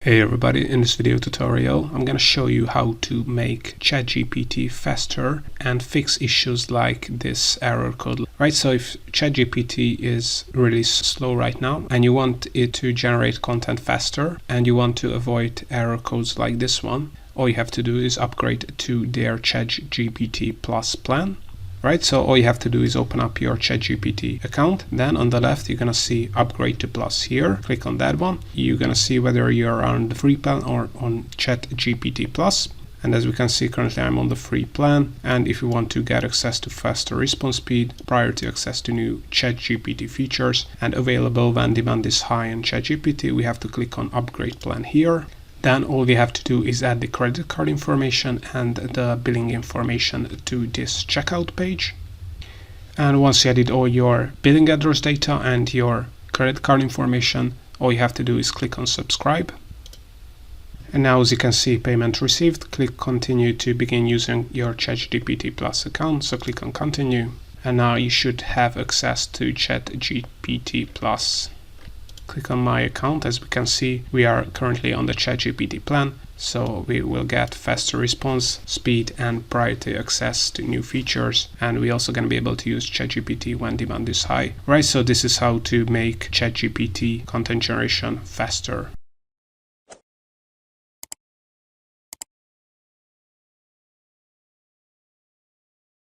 Hey everybody, in this video tutorial I'm going to show you how to make ChatGPT faster and fix issues like this error code. Right, so if ChatGPT is really slow right now and you want it to generate content faster and you want to avoid error codes like this one, all you have to do is upgrade to their ChatGPT Plus plan. Right, so all you have to do is open up your ChatGPT account. Then on the left, you're going to see upgrade to Plus here. Click on that one. You're going to see whether you're on the free plan or on ChatGPT Plus. And as we can see, currently I'm on the free plan. And if you want to get access to faster response speed, priority access to new ChatGPT features, and available when demand is high in ChatGPT, we have to click on upgrade plan here. Then all we have to do is add the credit card information and the billing information to this checkout page. And once you added all your billing address data and your credit card information, all you have to do is click on subscribe. And now as you can see, payment received. Click continue to begin using your ChatGPT Plus account. So click on continue. And now you should have access to ChatGPT Plus. Click on my account. As we can see, we are currently on the ChatGPT plan, so we will get faster response speed and priority access to new features, and we're also going to be able to use ChatGPT when demand is high. Right, so this is how to make ChatGPT content generation faster.